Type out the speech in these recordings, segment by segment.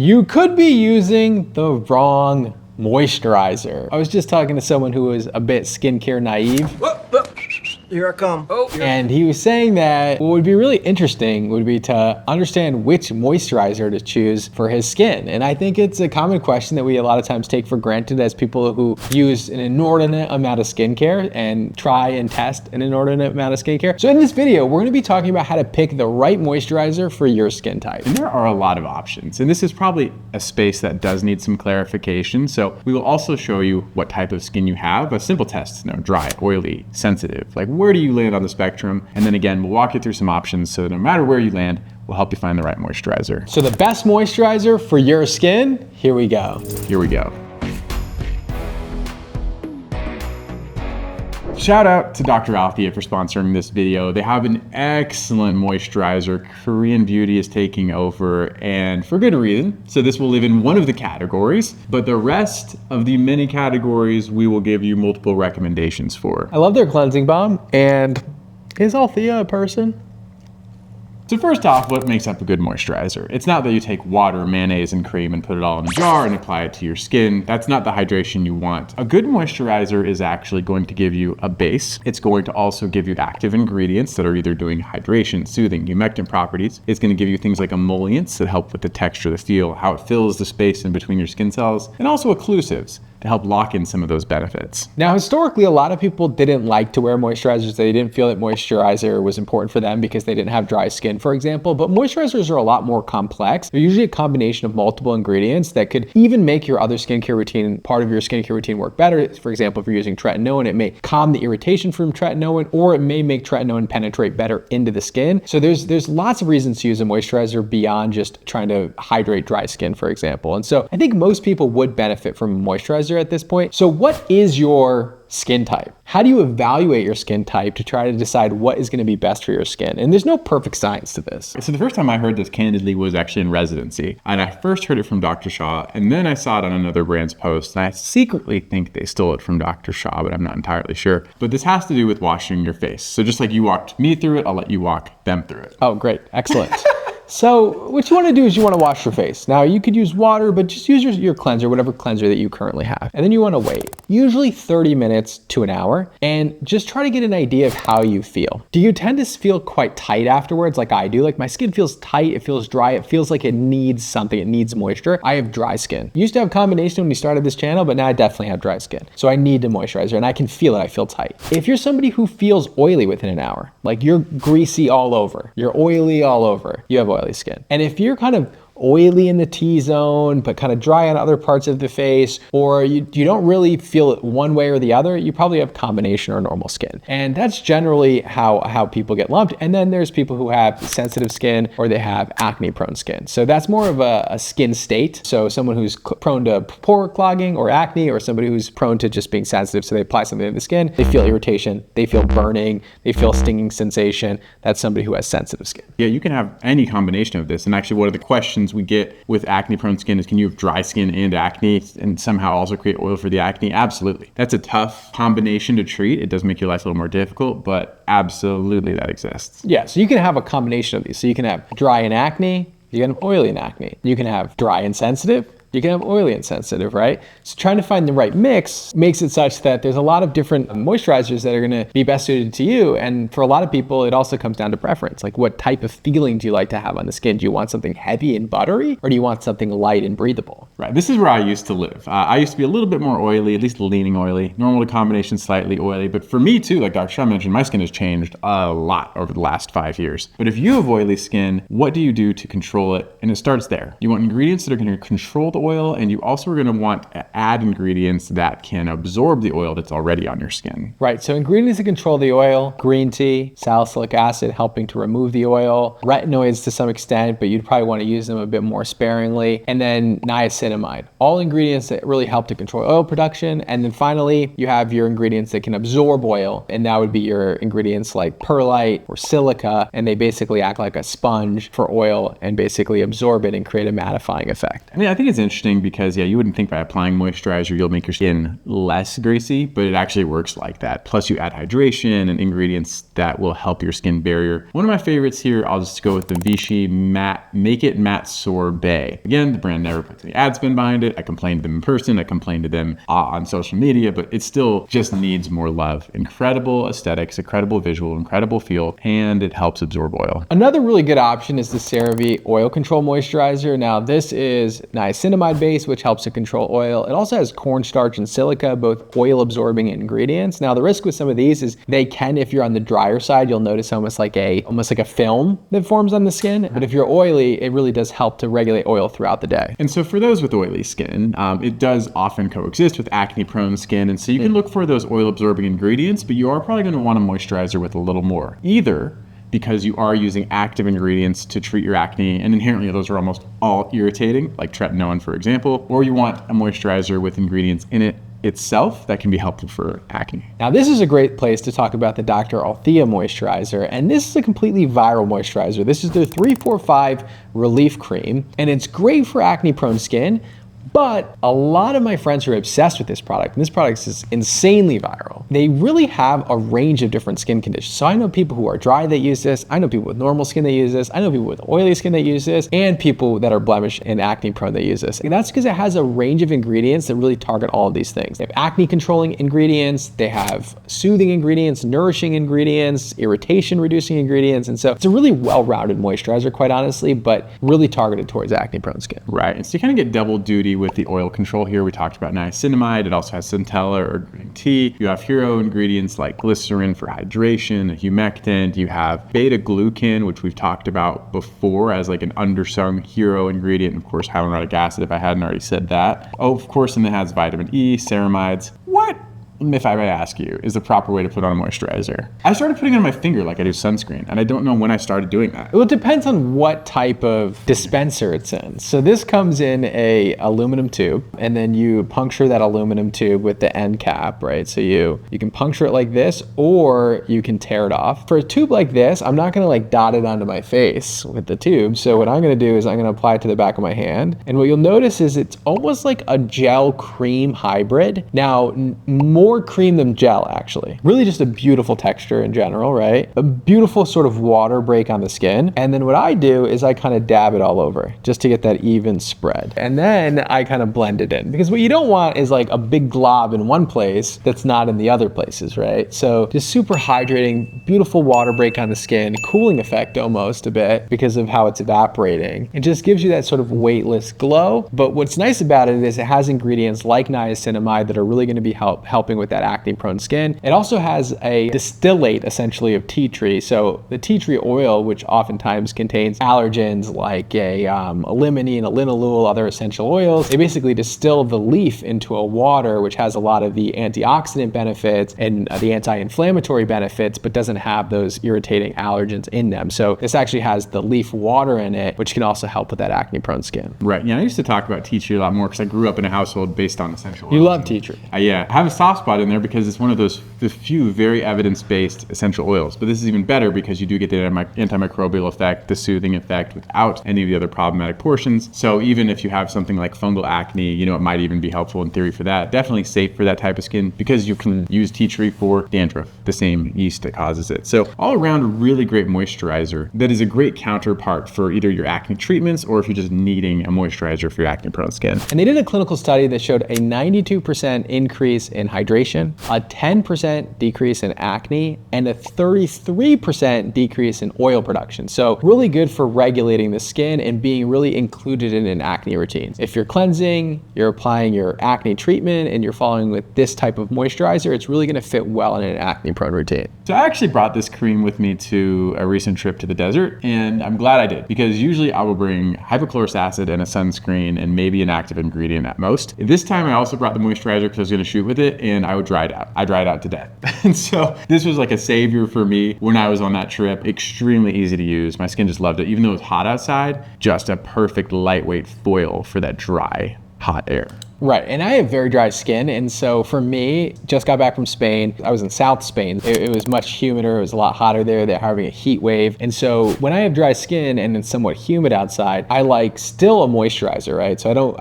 you could be using the wrong moisturizer. I was just talking to someone who was a bit skincare naive. Whoa. Here I come. And he was saying that what would be really interesting would be to understand which moisturizer to choose for his skin. And I think it's a common question that we a lot of times take for granted as people who use an inordinate amount of skincare and try and test an inordinate amount of skincare. So in this video, we're gonna be talking about how to pick the right moisturizer for your skin type. And there are a lot of options. And this is probably a space that does need some clarification. So we will also show you what type of skin you have. A simple test, dry, oily, sensitive. Like, where do you land on the spectrum? And then again, we'll walk you through some options so no matter where you land, we'll help you find the right moisturizer. So the best moisturizer for your skin, here we go. Here we go. Shout out to Dr. Althea for sponsoring this video. They have an excellent moisturizer. Korean beauty is taking over, and for good reason. So this will live in one of the categories, but the rest of the many categories we will give you multiple recommendations for. I love their cleansing balm. And is Althea a person? So first off, what makes up a good moisturizer? It's not that you take water, mayonnaise, and cream and put it all in a jar and apply it to your skin. That's not the hydration you want. A good moisturizer is actually going to give you a base. It's going to also give you active ingredients that are either doing hydration, soothing, humectant properties. It's going to give you things like emollients that help with the texture, the feel, how it fills the space in between your skin cells, and also occlusives to help lock in some of those benefits. Now, historically, a lot of people didn't like to wear moisturizers. They didn't feel that moisturizer was important for them because they didn't have dry skin, for example. But moisturizers are a lot more complex. They're usually a combination of multiple ingredients that could even make your other skincare routine, part of your skincare routine, work better. For example, if you're using tretinoin, it may calm the irritation from tretinoin, or it may make tretinoin penetrate better into the skin. So there's lots of reasons to use a moisturizer beyond just trying to hydrate dry skin, for example. And so I think most people would benefit from a moisturizer at this point. So what is your skin type? How do you evaluate your skin type to try to decide what is going to be best for your skin? And there's no perfect science to this. So the first time I heard this candidly was actually in residency. And I first heard it from Dr. Shaw, and then I saw it on another brand's post. And I secretly think they stole it from Dr. Shaw, but I'm not entirely sure. But this has to do with washing your face. So just like you walked me through it, I'll let you walk them through it. Oh, great. Excellent. So what you want to do is you want to wash your face. Now you could use water, but just use your cleanser, whatever cleanser that you currently have. And then you want to wait, usually 30 minutes to an hour, and just try to get an idea of how you feel. Do you tend to feel quite tight afterwards like I do? Like my skin feels tight, it feels dry, it feels like it needs something, it needs moisture. I have dry skin. Used to have a combination when we started this channel, but now I definitely have dry skin. So I need a moisturizer and I can feel it, I feel tight. If you're somebody who feels oily within an hour, like you're greasy all over, you're oily all over, you have oily skin. And if you're kind of oily in the T-zone, but kind of dry on other parts of the face, or you don't really feel it one way or the other, you probably have combination or normal skin. And that's generally how people get lumped. And then there's people who have sensitive skin or they have acne prone skin. So that's more of a skin state. So someone who's prone to pore clogging or acne, or somebody who's prone to just being sensitive. So they apply something to the skin, they feel irritation, they feel burning, they feel stinging sensation. That's somebody who has sensitive skin. Yeah, you can have any combination of this. And actually one of the questions we get with acne prone skin is, can you have dry skin and acne and somehow also create oil for the acne? Absolutely. That's a tough combination to treat. It does make your life a little more difficult, but absolutely that exists. Yeah, so you can have a combination of these. So you can have dry and acne, you can have oily and acne. You can have dry and sensitive, you can have oily and sensitive, right? So trying to find the right mix makes it such that there's a lot of different moisturizers that are gonna be best suited to you. And for a lot of people, it also comes down to preference. Like what type of feeling do you like to have on the skin? Do you want something heavy and buttery, or do you want something light and breathable? Right, this is where I used to live. I used to be a little bit more oily, at least leaning oily. Normal to combination, slightly oily. But for me too, like Dr. Shaw mentioned, my skin has changed a lot over the last 5 years. But if you have oily skin, what do you do to control it? And it starts there. You want ingredients that are gonna control the oil, and you also are gonna want to add ingredients that can absorb the oil that's already on your skin. Right, so ingredients that control the oil: green tea, salicylic acid helping to remove the oil, retinoids to some extent, but you'd probably want to use them a bit more sparingly, and then niacinamide. All ingredients that really help to control oil production. And then finally, you have your ingredients that can absorb oil, and that would be your ingredients like perlite or silica, and they basically act like a sponge for oil and basically absorb it and create a mattifying effect. I mean, I think it's interesting interesting because, yeah, you wouldn't think by applying moisturizer you'll make your skin less greasy, but it actually works like that. Plus you add hydration and ingredients that will help your skin barrier. One of my favorites here, I'll just go with the Vichy Matte Make It Matte Sorbet. Again, the brand never puts any ad spend behind it. I complained to them in person, I complained to them on social media, but it still just needs more love. Incredible aesthetics, incredible visual, incredible feel, and it helps absorb oil. Another really good option is the CeraVe Oil Control Moisturizer. Now this is niacinamide based, which helps to control oil. It also has cornstarch and silica, both oil absorbing ingredients. Now the risk with some of these is they can, if you're on the drier side, you'll notice almost like a film that forms on the skin. But if you're oily, it really does help to regulate oil throughout the day. And so for those with oily skin, it does often coexist with acne prone skin. And so you can look for those oil absorbing ingredients, but you are probably going to want a moisturizer with a little more. Either because you are using active ingredients to treat your acne, and inherently those are almost all irritating, like tretinoin, for example, or you want a moisturizer with ingredients in it itself that can be helpful for acne. Now this is a great place to talk about the Dr. Althea moisturizer, and this is a completely viral moisturizer. This is their 345 Relief Cream, and it's great for acne prone skin. But a lot of my friends are obsessed with this product, and this product is insanely viral. They really have a range of different skin conditions. So I know people who are dry that use this, I know people with normal skin that use this, I know people with oily skin that use this, and people that are blemish and acne prone that use this. And that's because it has a range of ingredients that really target all of these things. They have acne controlling ingredients, they have soothing ingredients, nourishing ingredients, irritation reducing ingredients, and so it's a really well-rounded moisturizer, quite honestly, but really targeted towards acne prone skin. Right, and so you kind of get double duty with the oil control here. We talked about niacinamide. It also has centella or green tea. You have hero ingredients like glycerin for hydration, a humectant. You have beta glucan, which we've talked about before as like an undersung hero ingredient. And of course, hyaluronic acid, if I hadn't already said that. Oh, of course, and it has vitamin E, ceramides. What, if I may ask you, is the proper way to put on a moisturizer? I started putting it on my finger like I do sunscreen, and I don't know when I started doing that. Well, it depends on what type of dispenser it's in. So this comes in a aluminum tube, and then you puncture that aluminum tube with the end cap, right? So you can puncture it like this, or you can tear it off. For a tube like this, I'm not gonna like dot it onto my face with the tube. So what I'm gonna do is I'm gonna apply it to the back of my hand. And what you'll notice is it's almost like a gel cream hybrid. Now, more cream than gel, actually. Really just a beautiful texture in general, right? A beautiful sort of water break on the skin. And then what I do is I kind of dab it all over just to get that even spread. And then I kind of blend it in, because what you don't want is like a big glob in one place that's not in the other places, right? So just super hydrating, beautiful water break on the skin, cooling effect almost a bit because of how it's evaporating. It just gives you that sort of weightless glow. But what's nice about it is it has ingredients like niacinamide that are really going to be helping with that acne prone skin. It also has a distillate essentially of tea tree. So the tea tree oil, which oftentimes contains allergens like a limonene, a linalool, other essential oils, they basically distill the leaf into a water which has a lot of the antioxidant benefits and the anti-inflammatory benefits, but doesn't have those irritating allergens in them. So this actually has the leaf water in it, which can also help with that acne prone skin. Right, yeah, I used to talk about tea tree a lot more because I grew up in a household based on essential oils. You love tea tree. Yeah, I have a soft spot in there because it's one of the few very evidence-based essential oils. But this is even better because you do get the antimicrobial effect, the soothing effect without any of the other problematic portions. So even if you have something like fungal acne, you know, it might even be helpful in theory for that. Definitely safe for that type of skin because you can use tea tree for dandruff, the same yeast that causes it. So all around a really great moisturizer that is a great counterpart for either your acne treatments or if you're just needing a moisturizer for your acne prone skin. And they did a clinical study that showed a 92% increase in hydration, a 10% decrease in acne, and a 33% decrease in oil production. So really good for regulating the skin and being really included in an acne routine. If you're cleansing, you're applying your acne treatment, and you're following with this type of moisturizer, it's really gonna fit well in an acne prone routine. So I actually brought this cream with me to a recent trip to the desert, and I'm glad I did because usually I will bring hypochlorous acid and a sunscreen and maybe an active ingredient at most. This time I also brought the moisturizer because I was gonna shoot with it and I would dry it out. I dried out to death. And so this was like a savior for me when I was on that trip. Extremely easy to use. My skin just loved it. Even though it was hot outside, just a perfect lightweight foil for that dry, hot air. Right, and I have very dry skin, and so for me, just got back from Spain. I was in South Spain. It was much humider. It was a lot hotter there. They're having a heat wave, and so when I have dry skin and it's somewhat humid outside, I like still a moisturizer, right? So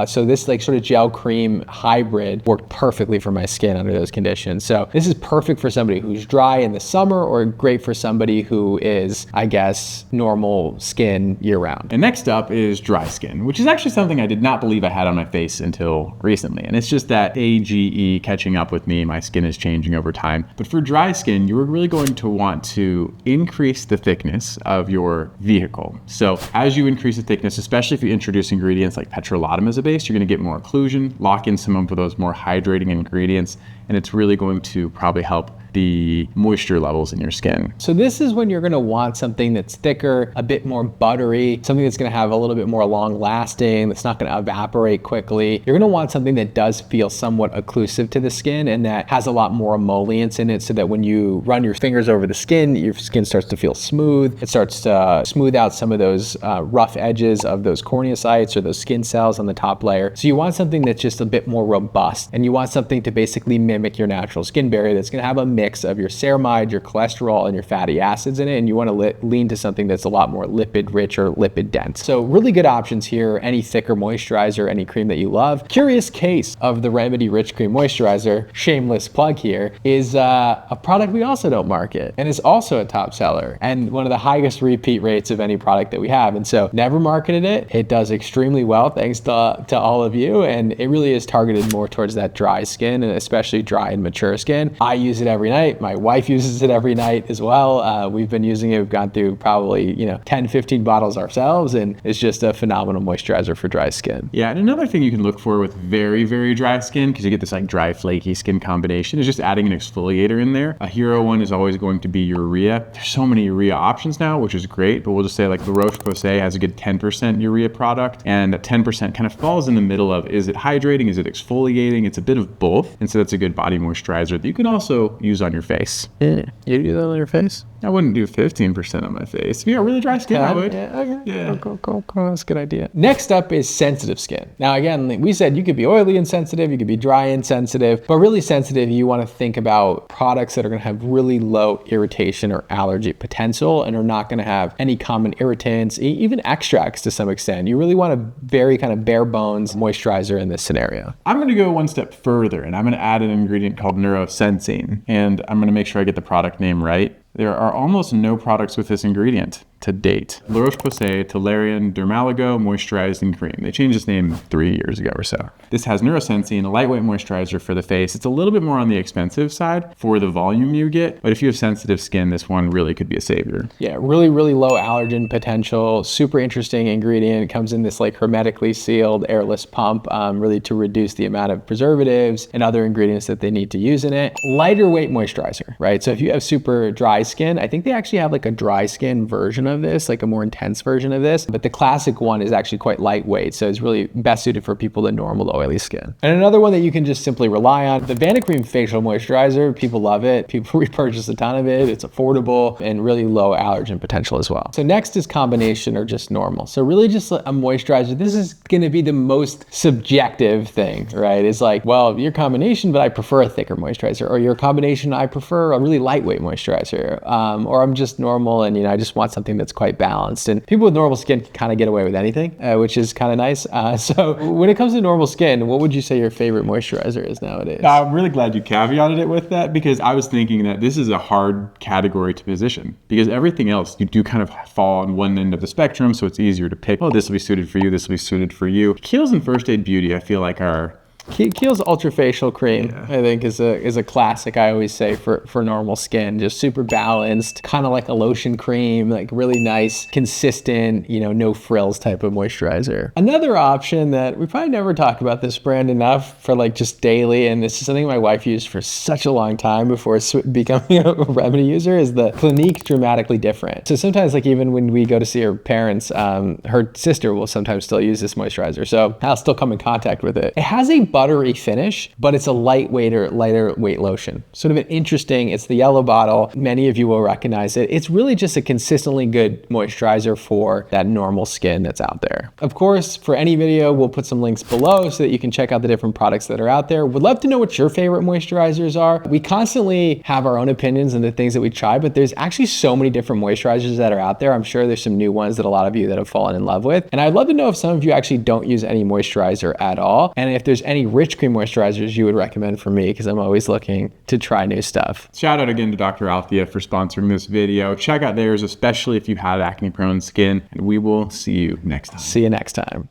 so this like sort of gel cream hybrid worked perfectly for my skin under those conditions. So this is perfect for somebody who's dry in the summer, or great for somebody who is, I guess, normal skin year round. And next up is dry skin, which is actually something I did not believe I had on my face until recently. And it's just that AGE catching up with me. My skin is changing over time. But for dry skin, you're really going to want to increase the thickness of your vehicle. So as you increase the thickness, especially if you introduce ingredients like petrolatum as a base, you're going to get more occlusion, lock in some of those more hydrating ingredients, and it's really going to probably help the moisture levels in your skin. So this is when you're gonna want something that's thicker, a bit more buttery, something that's gonna have a little bit more long lasting, that's not gonna evaporate quickly. You're gonna want something that does feel somewhat occlusive to the skin and that has a lot more emollients in it, so that when you run your fingers over the skin, your skin starts to feel smooth. It starts to smooth out some of those rough edges of those corneocytes or those skin cells on the top layer. So you want something that's just a bit more robust, and you want something to basically mimic your natural skin barrier that's gonna have a mix of your ceramide, your cholesterol, and your fatty acids in it, and you want to lean to something that's a lot more lipid rich or lipid dense. So really good options here. Any thicker moisturizer, any cream that you love. Curious case of the Remedy Rich Cream Moisturizer, shameless plug here, is a product we also don't market, and is also a top seller and one of the highest repeat rates of any product that we have. And so never marketed it. It does extremely well thanks to all of you, and it really is targeted more towards that dry skin, and especially dry and mature skin. I use it every night. My wife uses it every night as well. We've been using it. We've gone through probably 10, 15 bottles ourselves, and it's just a phenomenal moisturizer for dry skin. Yeah, and another thing you can look for with very, very dry skin, because you get this like dry, flaky skin combination, is just adding an exfoliator in there. A hero one is always going to be Urea. There's so many Urea options now, which is great, but we'll just say like the ROCHE-POSAY has a good 10% Urea product, and that 10% kind of falls in the middle of, is it hydrating? Is it exfoliating? It's a bit of both, and so that's a good body moisturizer that you can also use on your face. Yeah. You do that on your face? I wouldn't do 15% on my face. If you got really dry skin, I would. Yeah, okay. Yeah. Cool. That's a good idea. Next up is sensitive skin. Now, again, we said you could be oily and sensitive, you could be dry and sensitive, but really sensitive, you want to think about products that are going to have really low irritation or allergy potential and are not going to have any common irritants, even extracts to some extent. You really want a very kind of bare bones moisturizer in this scenario. I'm going to go one step further, and I'm going to add an ingredient called neurosensine, and I'm going to make sure I get the product name right. There are almost no products with this ingredient to date. ROCHE-POSAY Toleriane Dermallergo Moisturizing Cream. They changed its name 3 years ago or so. This has neurosensine, a lightweight moisturizer for the face. It's a little bit more on the expensive side for the volume you get, but if you have sensitive skin, this one really could be a savior. Yeah, really low allergen potential, super interesting ingredient. It comes in this like hermetically sealed airless pump, really to reduce the amount of preservatives and other ingredients that they need to use in it. Lighter weight moisturizer, right? So if you have super dry skin, I think they actually have like a dry skin version of this, like a more intense version of this, but the classic one is actually quite lightweight, so it's really best suited for people with normal oily skin. And another one that you can just simply rely on, the VANICREAM facial moisturizer. People love it. People repurchase a ton of it. It's affordable and really low allergen potential as well. So next is combination or just normal. So really just a moisturizer. This is going to be the most subjective thing, right? It's like, well, your combination, but I prefer a thicker moisturizer, or your combination, I prefer a really lightweight moisturizer, or I'm just normal and I just want something that's quite balanced. And people with normal skin can kind of get away with anything, which is kind of nice. So when it comes to normal skin, what would you say your favorite moisturizer is nowadays? I'm really glad you caveated it with that, because I was thinking that this is a hard category to position, because everything else you do kind of fall on one end of the spectrum, so it's easier to pick, oh, this will be suited for you, this will be suited for you. Kiehl's and First Aid Beauty, I feel like are Kiehl's Ultra Facial Cream, yeah, I think is a classic, I always say, for normal skin. Just super balanced, kind of like a lotion cream, like really nice, consistent, no frills type of moisturizer. Another option that we probably never talk about this brand enough for like just daily, and this is something my wife used for such a long time before becoming a Remedy user, is the Clinique Dramatically Different. So sometimes, like even when we go to see her parents, her sister will sometimes still use this moisturizer, so I'll still come in contact with it. It has a buttery finish, but it's a lighter weight lotion. Sort of an interesting, it's the yellow bottle. Many of you will recognize it. It's really just a consistently good moisturizer for that normal skin that's out there. Of course, for any video, we'll put some links below so that you can check out the different products that are out there. Would love to know what your favorite moisturizers are. We constantly have our own opinions and the things that we try, but there's actually so many different moisturizers that are out there. I'm sure there's some new ones that a lot of you that have fallen in love with. And I'd love to know if some of you actually don't use any moisturizer at all. And if there's any rich cream moisturizers you would recommend for me, because I'm always looking to try new stuff. Shout out again to Dr. Althea for sponsoring this video. Check out theirs, especially if you have acne prone skin, and we will see you next time. See you next time.